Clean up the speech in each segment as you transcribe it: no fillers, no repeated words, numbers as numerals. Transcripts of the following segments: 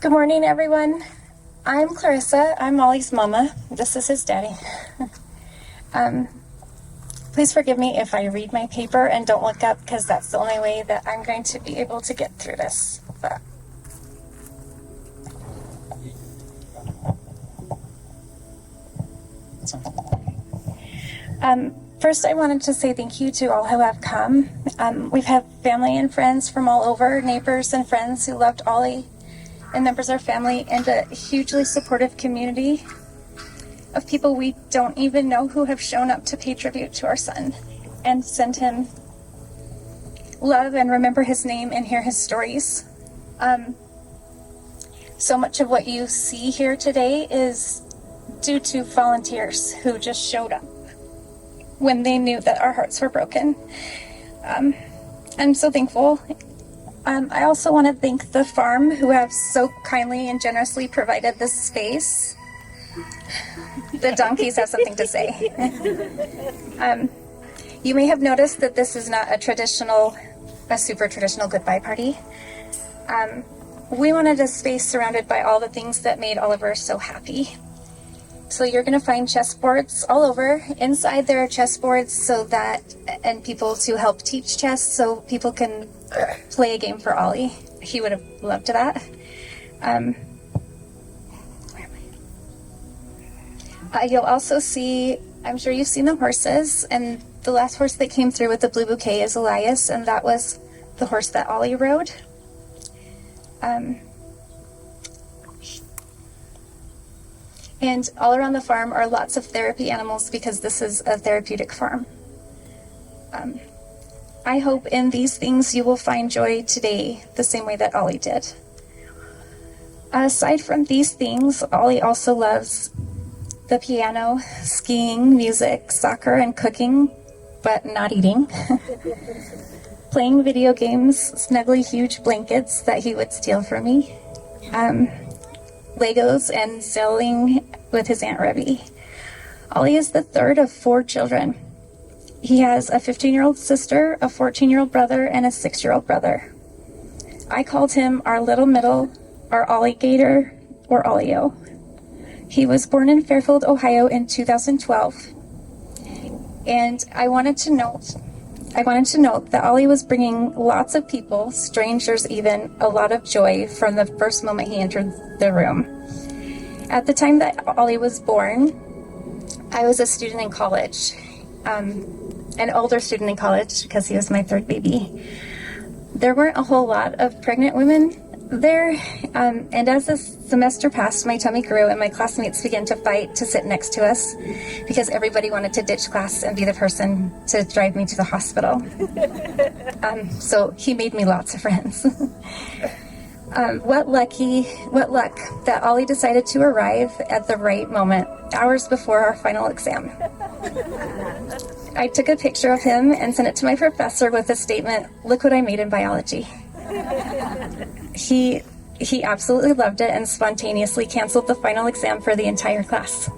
Good morning, everyone. I'm Clarissa. I'm Ollie's mama. This is his daddy. Please forgive me if I read my paper and don't look up, because that's the only way that I'm going to be able to get through this. First, I wanted to say thank you to all who have come. We've had family and friends from all over, neighbors and friends who loved Ollie, and members of our family, and a hugely supportive community of people we don't even know who have shown up to pay tribute to our son and send him love and remember his name and hear his stories. So much of what you see here today is due to volunteers who just showed up when they knew that our hearts were broken. I'm so thankful. I also want to thank the farm, who have so kindly and generously provided this space. The donkeys have something to say. You may have noticed that this is not a super traditional goodbye party. We wanted a space surrounded by all the things that made Oliver so happy. So you're going to find chessboards all over. Inside there are chessboards and people to help teach chess, so people can play a game for Ollie. He would have loved that. You'll also see, I'm sure you've seen the horses, and the last horse that came through with the blue bouquet is Elias, and that was the horse that Ollie rode. And all around the farm are lots of therapy animals, because this is a therapeutic farm. I hope in these things you will find joy today the same way that Ollie did. Aside from these things, Ollie also loves the piano, skiing, music, soccer, and cooking, but not eating. Playing video games, snuggly huge blankets that he would steal from me. Legos, and sailing with his Aunt Rebby. Ollie is the third of 4 children. He has a 15-year-old sister, a 14-year-old brother, and a 6-year-old brother. I called him our little middle, our Ollie-gator, or Ollie-o. He was born in Fairfield, Ohio in 2012. And I wanted to note that Ollie was bringing lots of people, strangers even, a lot of joy from the first moment he entered the room. At the time that Ollie was born, I was a student in college, an older student in college, because he was my 3rd baby. There weren't a whole lot of pregnant women there, and as the semester passed, my tummy grew, and my classmates began to fight to sit next to us, because everybody wanted to ditch class and be the person to drive me to the hospital. So he made me lots of friends. What luck that Ollie decided to arrive at the right moment, hours before our final exam. I took a picture of him and sent it to my professor with a statement, "Look what I made in biology." He absolutely loved it and spontaneously canceled the final exam for the entire class.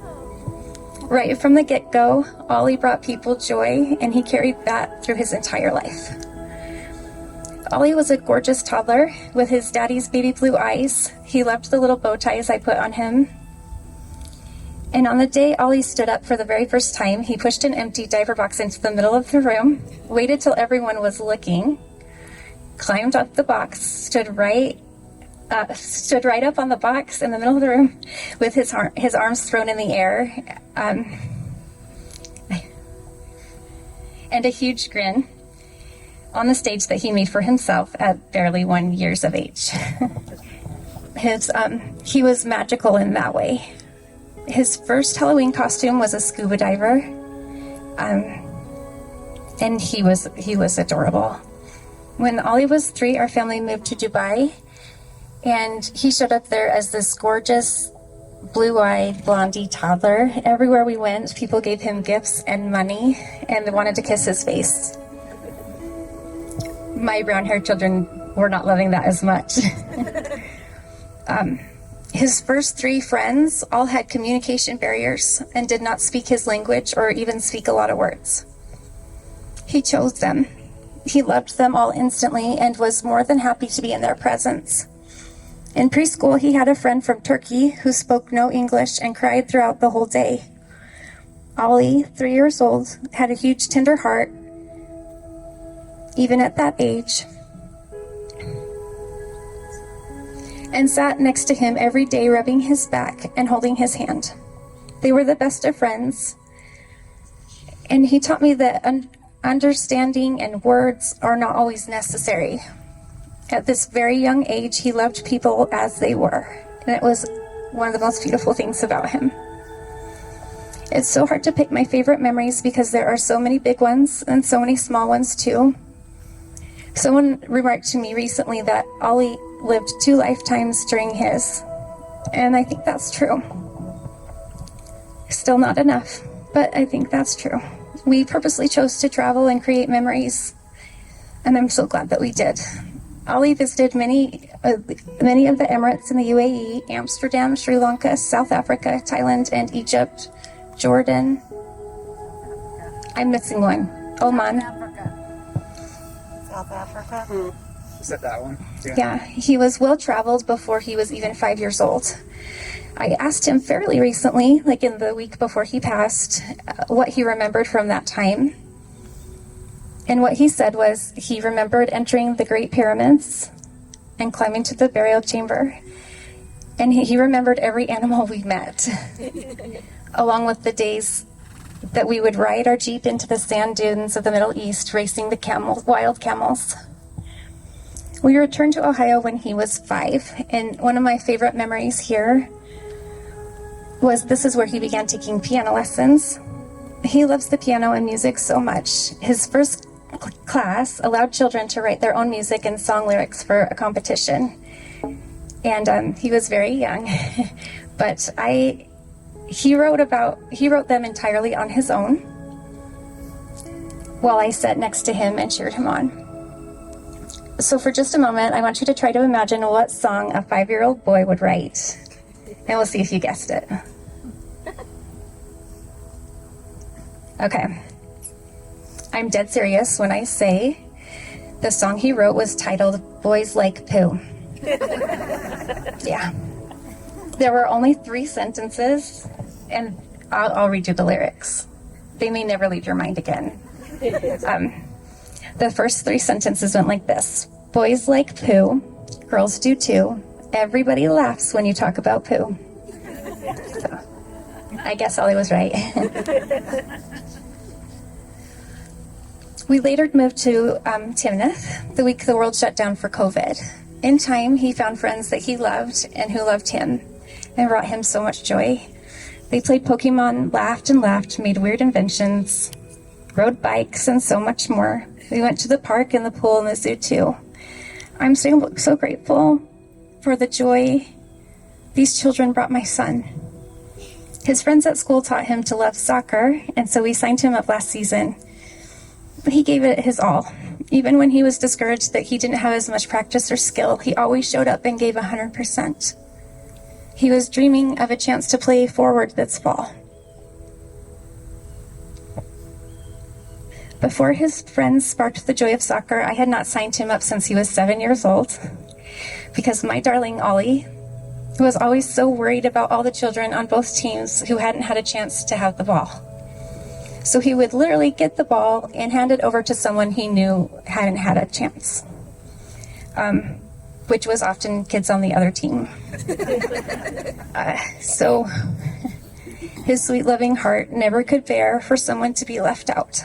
Right from the get-go, Ollie brought people joy, and he carried that through his entire life. Ollie was a gorgeous toddler with his daddy's baby blue eyes. He loved the little bow ties I put on him. And on the day Ollie stood up for the very first time, he pushed an empty diaper box into the middle of the room, waited till everyone was looking, climbed up the box, stood right up on the box in the middle of the room with his arms thrown in the air, and a huge grin on the stage that he made for himself at barely 1 year of age. He was magical in that way. His first Halloween costume was a scuba diver, and he was adorable. When Ollie was 3, our family moved to Dubai, and he showed up there as this gorgeous, blue-eyed, blondie toddler. Everywhere we went, people gave him gifts and money, and they wanted to kiss his face. My brown-haired children were not loving that as much. His first 3 friends all had communication barriers and did not speak his language or even speak a lot of words. He chose them. He loved them all instantly and was more than happy to be in their presence. In preschool, he had a friend from Turkey who spoke no English and cried throughout the whole day. Ollie, 3 years old, had a huge tender heart, even at that age, and sat next to him every day, rubbing his back and holding his hand. They were the best of friends, and he taught me that understanding and words are not always necessary. At this very young age, he loved people as they were, and it was one of the most beautiful things about him. It's so hard to pick my favorite memories because there are so many big ones and so many small ones too. Someone remarked to me recently that Ollie lived 2 lifetimes during his, and I think that's true. Still not enough, but I think that's true. We purposely chose to travel and create memories, and I'm so glad that we did. Ollie visited many of the Emirates in the UAE, Amsterdam, Sri Lanka, South Africa, Thailand, and Egypt, Jordan. I'm missing one. Oman. South Africa. Is that that one? Yeah, he was well-traveled before he was even 5 years old. I asked him fairly recently, like in the week before he passed, what he remembered from that time. And what he said was he remembered entering the Great Pyramids and climbing to the burial chamber. And he remembered every animal we met, along with the days that we would ride our Jeep into the sand dunes of the Middle East, racing the wild camels. We returned to Ohio when he was 5, and one of my favorite memories here was this is where he began taking piano lessons. He loves the piano and music so much. His first class allowed children to write their own music and song lyrics for a competition. And he was very young, but he wrote them entirely on his own while I sat next to him and cheered him on. So for just a moment, I want you to try to imagine what song a 5-year-old boy would write, and we'll see if you guessed it. Okay. I'm dead serious when I say the song he wrote was titled Boys Like Poo. Yeah. There were only 3 sentences, and I'll read you the lyrics. They may never leave your mind again. The first 3 sentences went like this. Boys like poo, girls do too. Everybody laughs when you talk about poo. So, I guess Ollie was right. We later moved to Timnath the week the world shut down for COVID. In time, he found friends that he loved and who loved him and brought him so much joy. They played Pokemon, laughed and laughed, made weird inventions, rode bikes, and so much more. We went to the park and the pool and the zoo too. I'm so grateful for the joy these children brought my son. His friends at school taught him to love soccer, and so we signed him up last season. He gave it his all. Even when he was discouraged that he didn't have as much practice or skill, he always showed up and gave 100%. He was dreaming of a chance to play forward this fall. Before his friends sparked the joy of soccer, I had not signed him up since he was 7 years old, because my darling Ollie was always so worried about all the children on both teams who hadn't had a chance to have the ball. So he would literally get the ball and hand it over to someone he knew hadn't had a chance, which was often kids on the other team. So his sweet, loving heart never could bear for someone to be left out.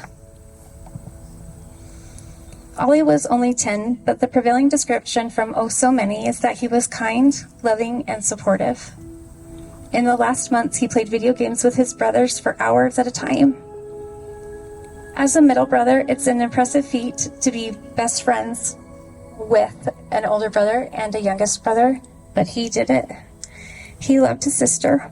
Ollie was only 10, but the prevailing description from oh so many is that he was kind, loving, and supportive. In the last months, he played video games with his brothers for hours at a time. As a middle brother, it's an impressive feat to be best friends with an older brother and a youngest brother, but he did it. He loved his sister.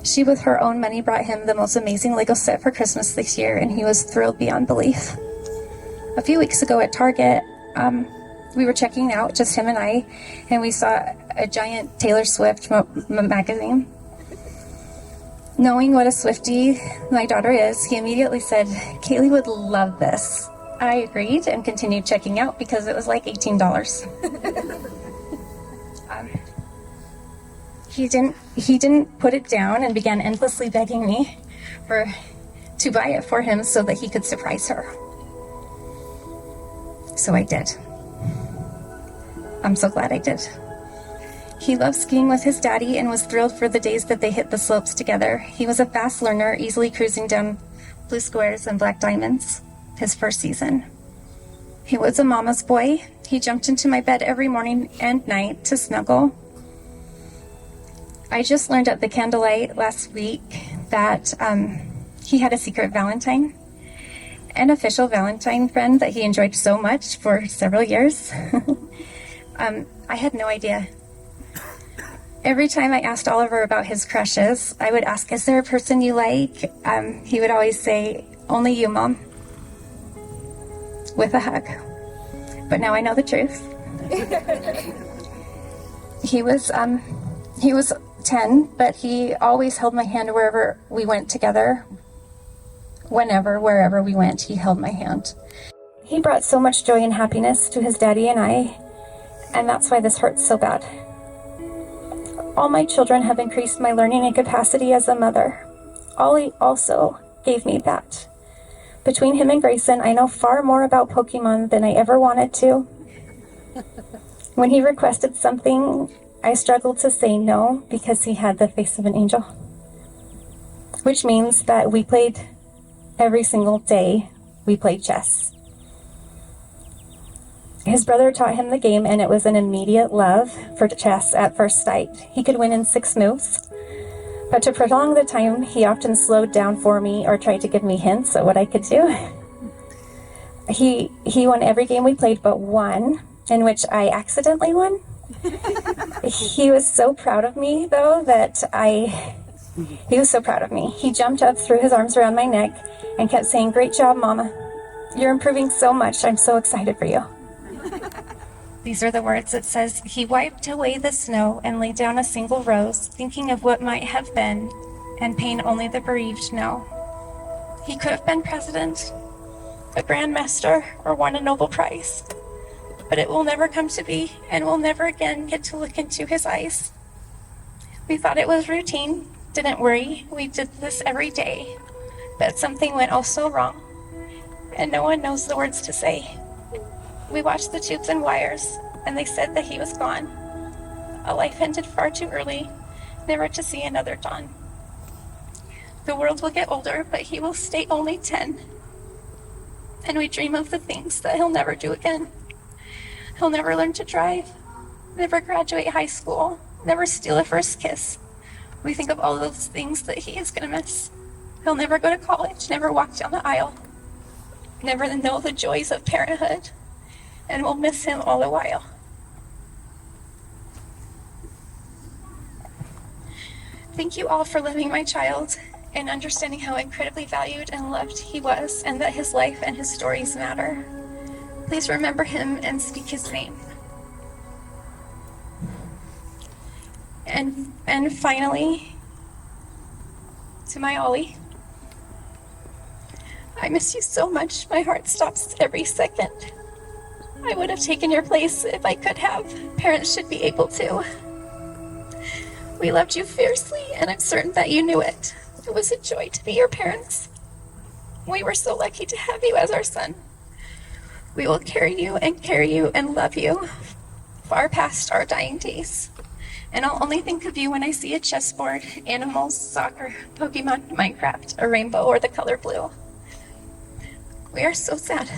She, with her own money, brought him the most amazing Lego set for Christmas this year, and he was thrilled beyond belief. A few weeks ago at Target, we were checking out, just him and I, and we saw a giant Taylor Swift magazine. Knowing what a Swiftie my daughter is, he immediately said, Kaylee would love this. I agreed and continued checking out because it was like $18. He didn't put it down and began endlessly begging me to buy it for him so that he could surprise her. So I did. I'm so glad I did. He loved skiing with his daddy and was thrilled for the days that they hit the slopes together. He was a fast learner, easily cruising down blue squares and black diamonds his first season. He was a mama's boy. He jumped into my bed every morning and night to snuggle. I just learned at the candlelight last week that he had a secret Valentine, an official Valentine friend that he enjoyed so much for several years. I had no idea. Every time I asked Oliver about his crushes, I would ask, is there a person you like? He would always say, only you, Mom, with a hug. But now I know the truth. He was 10, but he always held my hand wherever we went together. Wherever we went, he held my hand. He brought so much joy and happiness to his daddy and I, and that's why this hurts so bad. All my children have increased my learning and capacity as a mother. Ollie also gave me that. Between him and Grayson, I know far more about Pokemon than I ever wanted to. When he requested something, I struggled to say no because he had the face of an angel. Which means that we played every single day. We played chess. His brother taught him the game, and it was an immediate love for chess at first sight. He could win in 6 moves, but to prolong the time, he often slowed down for me or tried to give me hints at what I could do. He won every game we played but one, in which I accidentally won. He was so proud of me, though, he was so proud of me. He jumped up, threw his arms around my neck, and kept saying, "Great job, Mama. You're improving so much. I'm so excited for you." These are the words. It says, he wiped away the snow and laid down a single rose, thinking of what might have been, and pain only the bereaved know. He could have been president, a grandmaster, or won a Nobel Prize, but it will never come to be, and we'll never again get to look into his eyes. We thought it was routine, didn't worry, we did this every day, but something went oh so wrong, and no one knows the words to say. We watched the tubes and wires, and they said that he was gone. A life ended far too early, never to see another dawn. The world will get older, but he will stay only 10. And we dream of the things that he'll never do again. He'll never learn to drive, never graduate high school, never steal a first kiss. We think of all those things that he is going to miss. He'll never go to college, never walk down the aisle, never know the joys of parenthood. And we'll miss him all the while. Thank you all for loving my child and understanding how incredibly valued and loved he was, and that his life and his stories matter. Please remember him and speak his name. And finally, to my Ollie, I miss you so much. My heart stops every second. I would have taken your place if I could have. Parents should be able to. We loved you fiercely, and I'm certain that you knew it. It was a joy to be your parents. We were so lucky to have you as our son. We will carry you and love you far past our dying days. And I'll only think of you when I see a chessboard, animals, soccer, Pokemon, Minecraft, a rainbow, or the color blue. We are so sad.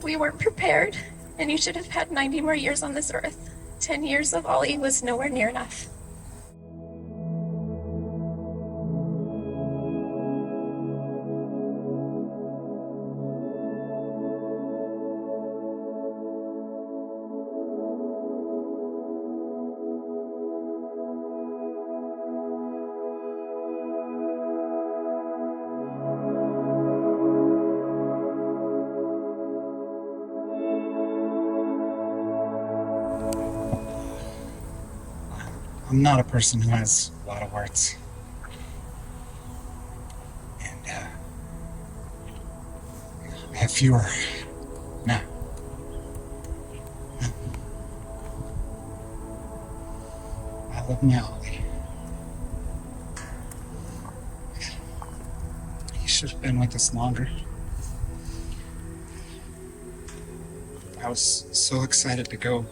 We weren't prepared, and you should have had 90 more years on this earth. 10 years of Ollie was nowhere near enough. I'm not a person who has a lot of words. And I have fewer now. I love now. He should have been with us longer. I was so excited to go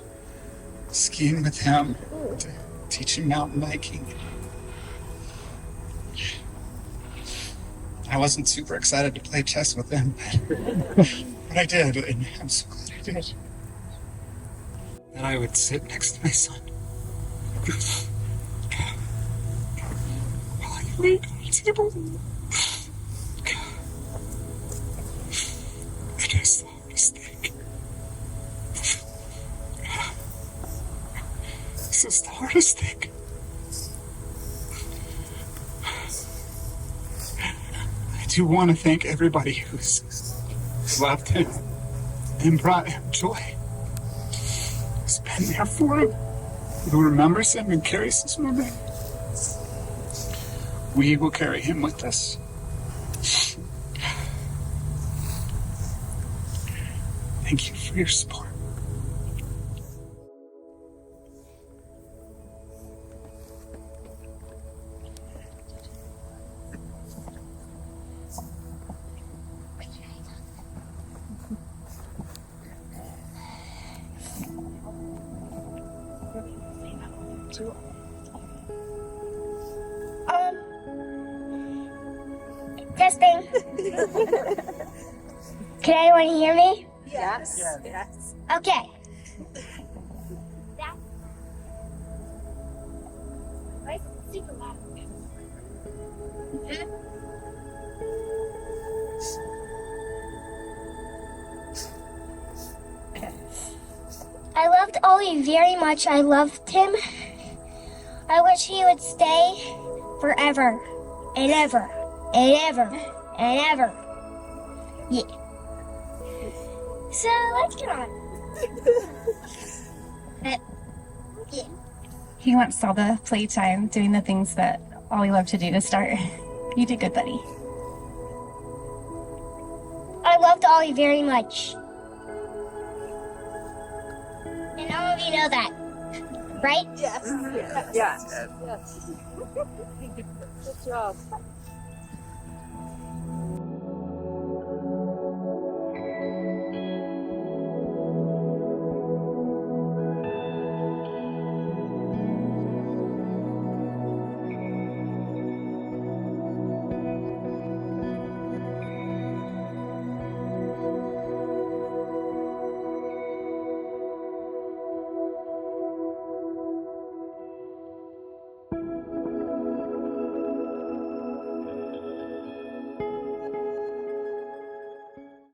skiing with him, to teach him mountain biking. I wasn't super excited to play chess with him, but I did, and I'm so glad I did. That I would sit next to my son while I read on the table. It is the hardest thing. This is the hardest thing. I do want to thank everybody who's loved him and brought him joy. Who's been there for him, who remembers him and carries his memory. We will carry him with us. Thank you for your support. Testing. Can anyone hear me? Yes. Yes. Okay. Super loud. I loved Ollie very much. I loved him. I wish he would stay forever and ever and ever and ever. Yeah. So let's get on. Yeah. He wants all the playtime, doing the things that Ollie loved to do to start. You did good, buddy. I loved Ollie very much. And all of you know that, right? Yes. Yes. Yes. Yes. Good job.